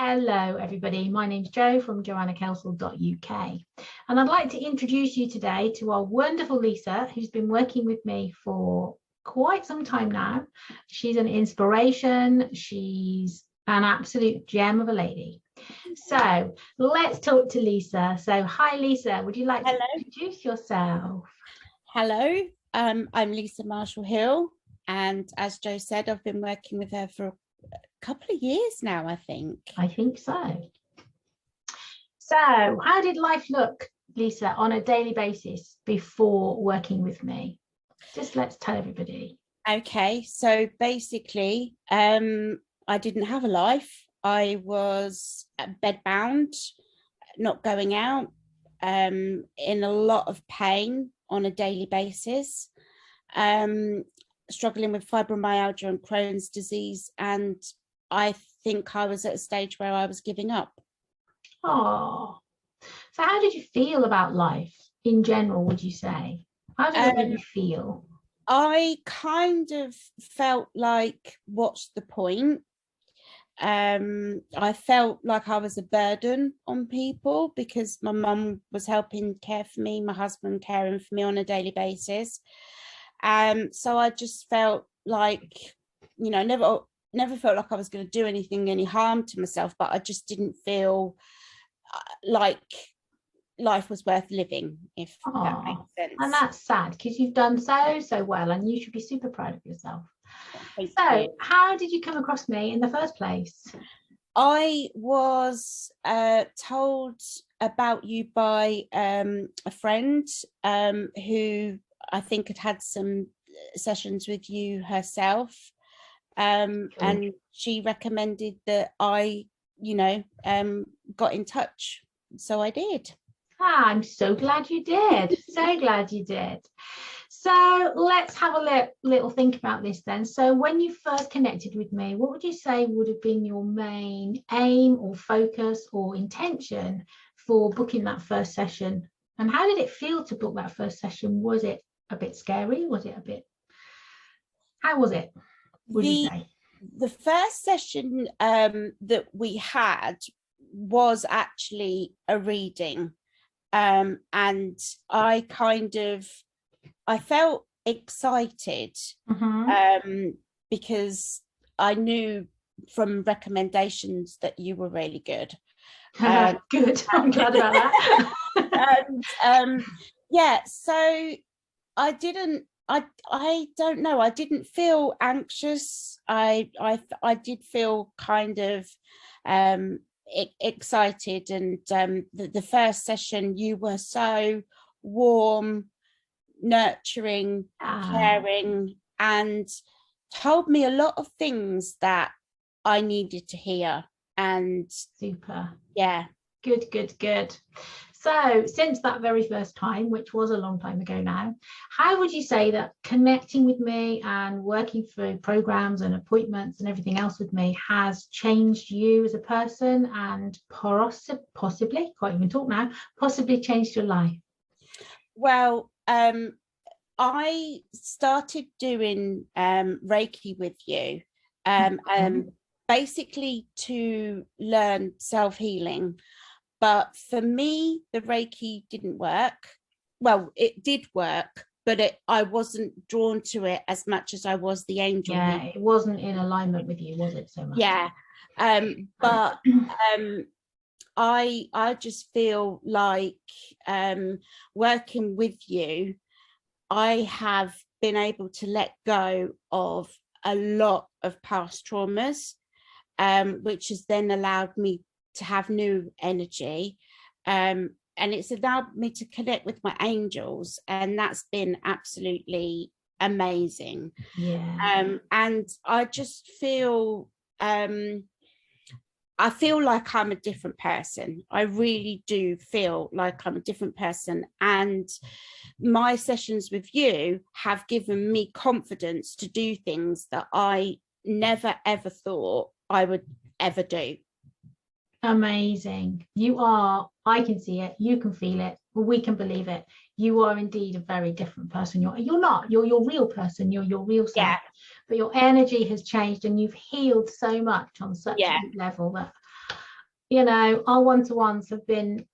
Hello, everybody. My name's Jo from joannakelsall.uk. And I'd like to introduce you today to our wonderful Lisa, who's been working with me for quite some time now. She's an inspiration. She's an absolute gem of a lady. So let's talk to Lisa. So hi, Lisa. Would you like to introduce yourself? Hello, I'm Lisa Marshall-Hill. And as Jo said, I've been working with her for a couple of years now, I think. I think so. So how did life look, Lisa, on a daily basis before working with me? Just let's tell everybody. Okay, so basically, I didn't have a life. I was bedbound, not going out, in a lot of pain on a daily basis, struggling with fibromyalgia and Crohn's disease, and I think I was at a stage where I was giving up. Oh, so how did you feel about life in general, would you say? How did it make you feel? I kind of felt like, what's the point? I felt like I was a burden on people because my mum was helping care for me, my husband caring for me on a daily basis. So I just felt like, you know, never felt like I was going to do any harm to myself, but I just didn't feel like life was worth living, if that makes sense. And that's sad because you've done so well and you should be super proud of yourself. So how did you come across me in the first place? I was told about you by a friend who I think had some sessions with you herself. And she recommended that I, got in touch. So I did. I'm so glad you did. So glad you did. So let's have a little think about this then. So when you first connected with me, what would you say would have been your main aim or focus or intention for booking that first session? And how did it feel to book that first session? Was it a bit scary? Was it how was it? Would you say? The first session that we had was actually a reading. And I felt excited because I knew from recommendations that you were really good. Good. I'm glad about that. And yeah, so I don't know. I didn't feel anxious. I did feel kind of excited, and the first session you were so warm, nurturing, caring, and told me a lot of things that I needed to hear. And super. Yeah. Good. So since that very first time, which was a long time ago now, how would you say that connecting with me and working through programs and appointments and everything else with me has changed you as a person and possibly, can't even talk now, possibly changed your life? Well, I started doing Reiki with you, basically to learn self-healing. But for me, the Reiki didn't work. Well, it did work, but I wasn't drawn to it as much as I was the angel. Yeah, it wasn't in alignment with you, was it, so much? Yeah. But I just feel like working with you, I have been able to let go of a lot of past traumas, which has then allowed me to have new energy, and it's allowed me to connect with my angels, and that's been absolutely amazing. Yeah. And I just feel I feel like I'm a different person. I really do feel like I'm a different person, and my sessions with you have given me confidence to do things that I never ever thought I would ever do. Amazing. You are, I can see it, you can feel it, we can believe it. You are indeed a very different person. You're not, you're your real person, you're your real self. Yeah. But your energy has changed and you've healed so much on such a deep level that you know, our one-to-ones have been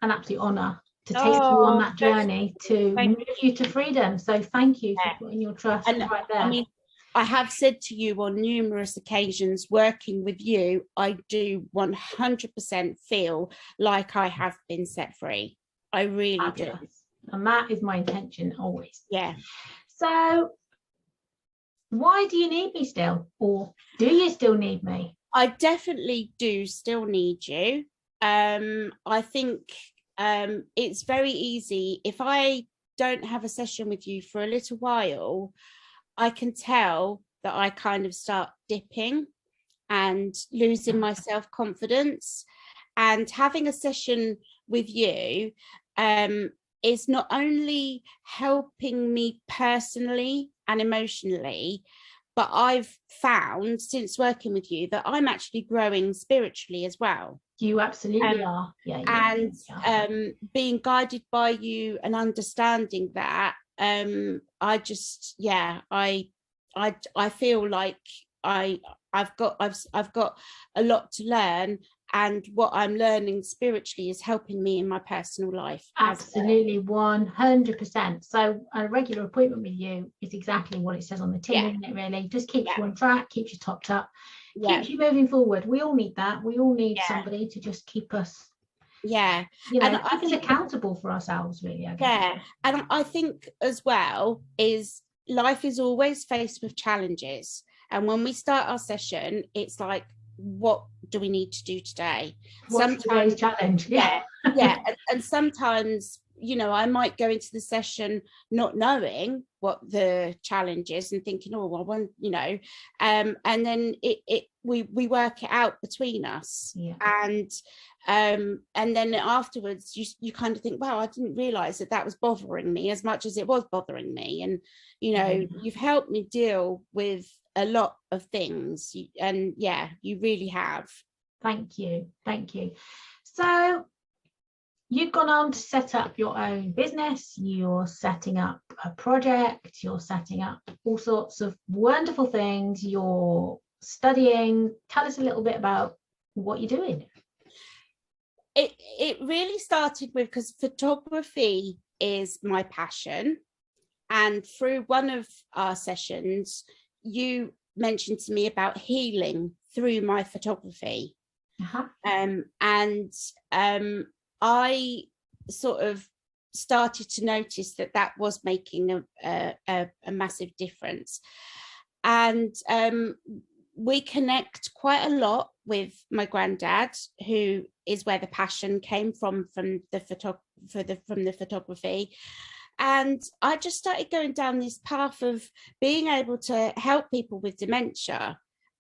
an absolute honor to take you on that journey to move you to freedom. So thank you for putting your trust right there. I mean, I have said to you on numerous occasions, working with you, I do 100% feel like I have been set free. I really do. And that is my intention always. Yeah. So why do you need me still? Or do you still need me? I definitely do still need you. I think it's very easy. If I don't have a session with you for a little while, I can tell that I kind of start dipping and losing my self-confidence. And having a session with you is not only helping me personally and emotionally, but I've found since working with you that I'm actually growing spiritually as well. You absolutely are. Being guided by you and understanding that, I just, I feel like I've got a lot to learn, and what I'm learning spiritually is helping me in my personal life. Absolutely, 100%. So a regular appointment with you is exactly what it says on the tin, isn't it? Really, just keeps you on track, keeps you topped up, keeps you moving forward. We all need that. We all need somebody to just keep us, you know, and keep us accountable for ourselves, really, I guess. And I think as well is life is always faced with challenges, and when we start our session, it's like, what do we need to do today? What's today's challenge? And sometimes, you know, I might go into the session not knowing what the challenge is and thinking, oh, I want, you know, and then we work it out between us. And then afterwards you kind of think, wow, I didn't realize that was bothering me as much as it was bothering me. And, you know, you've helped me deal with a lot of things, and you really have. Thank you. So you've gone on to set up your own business, you're setting up a project, you're setting up all sorts of wonderful things, you're studying. Tell us a little bit about what you're doing. It really started with, because photography is my passion, and through one of our sessions you mentioned to me about healing through my photography. I sort of started to notice that was making a massive difference, and we connect quite a lot with my granddad, who is where the passion came from the photography. And I just started going down this path of being able to help people with dementia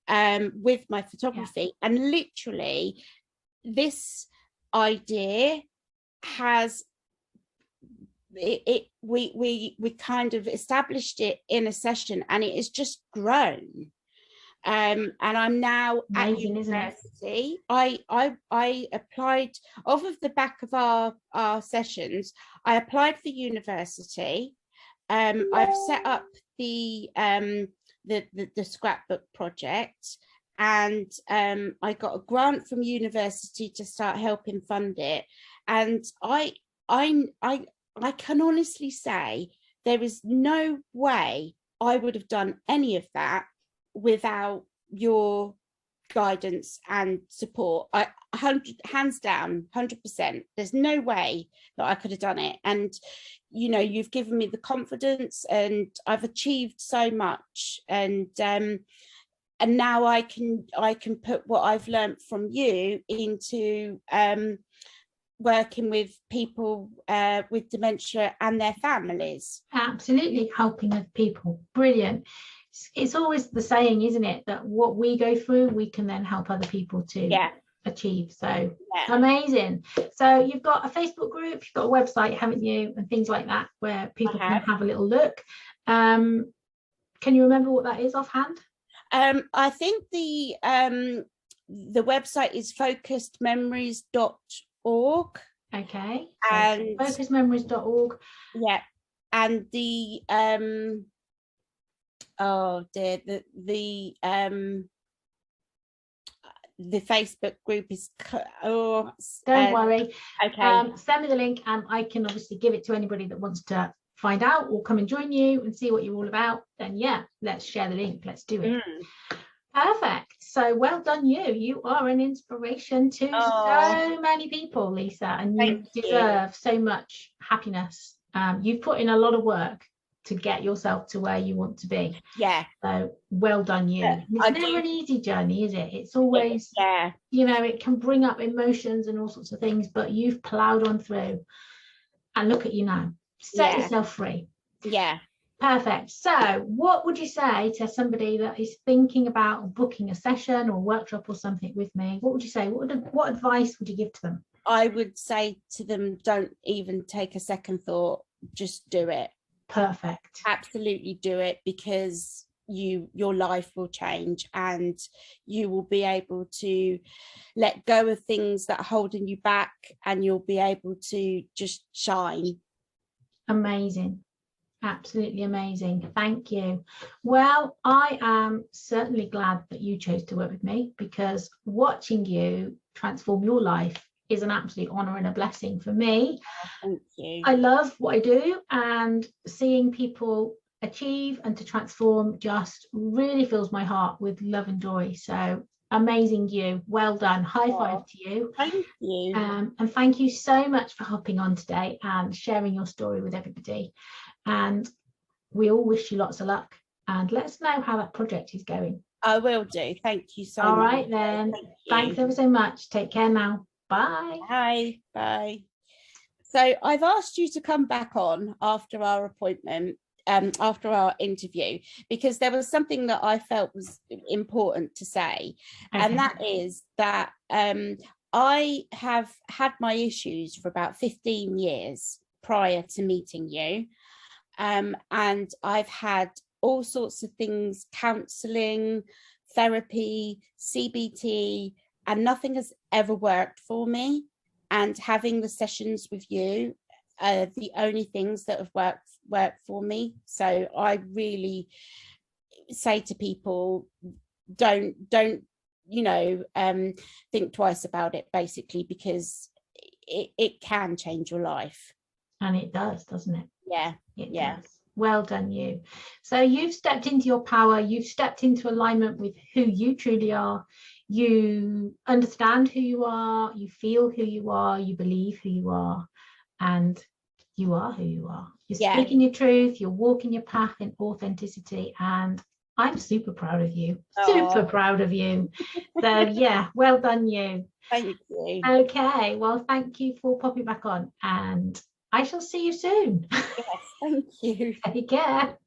with my photography. And literally this idea has we kind of established it in a session, and it has just grown. And I'm now at university. I applied off of the back of our sessions. I applied for university. I've set up the scrapbook project, and I got a grant from university to start helping fund it. And I can honestly say there is no way I would have done any of that without your guidance and support. Hands down, 100%. There's no way that I could have done it. And you know, you've given me the confidence, and I've achieved so much. And now I can put what I've learned from you into working with people with dementia and their families. Absolutely, helping other people. Brilliant. It's always the saying, isn't it, that what we go through, we can then help other people to achieve. So amazing. So you've got a Facebook group, you've got a website, haven't you, and things like that, where people can have a little look. Can you remember what that is offhand? I think the website is focusedmemories.org. Okay, so and focusedmemories.org. And the the Facebook group is Don't worry. Okay. Send me the link and I can obviously give it to anybody that wants to find out or come and join you and see what you're all about. Then yeah, let's share the link. Let's do it. Perfect. So well done, you are an inspiration to so many people, Lisa, and you deserve so much happiness. You've put in a lot of work to get yourself to where you want to be. Yeah. So well done, you. It's never an easy journey, is it? It's always, you know, it can bring up emotions and all sorts of things, but you've plowed on through and look at you now. Set yourself free. Yeah. Perfect. So what would you say to somebody that is thinking about booking a session or workshop or something with me? What would you say? What advice would you give to them? I would say to them, don't even take a second thought, just do it. Perfect. Absolutely do it, because your life will change and you will be able to let go of things that are holding you back, and you'll be able to just shine. Amazing. Absolutely amazing. Thank you. Well, I am certainly glad that you chose to work with me, because watching you transform your life is an absolute honor and a blessing for me. Thank you. I love what I do, and seeing people achieve and to transform just really fills my heart with love and joy. So amazing, you. Well done. High five to you. Thank you. And thank you so much for hopping on today and sharing your story with everybody. And we all wish you lots of luck, and let us know how that project is going. I will do. Thank you so much. All right then. Thanks ever so much. Take care now. Bye. Bye. Bye. So I've asked you to come back on after our appointment, after our interview, because there was something that I felt was important to say. Okay. And that is that I have had my issues for about 15 years prior to meeting you. And I've had all sorts of things, counselling, therapy, CBT, and nothing has ever worked for me. And having the sessions with you are the only things that have worked for me. So I really say to people, don't think twice about it, basically, because it can change your life. And it does, doesn't it? Yeah. It does. Well done, you. So you've stepped into your power. You've stepped into alignment with who you truly are. You understand who you are. You feel who you are. You believe who you are. And you are who you are. You're speaking your truth. You're walking your path in authenticity. And I'm super proud of you. Super proud of you. So yeah, well done, you. Thank you. Okay. Well, thank you for popping back on. And I shall see you soon. Yes, thank you. Take care.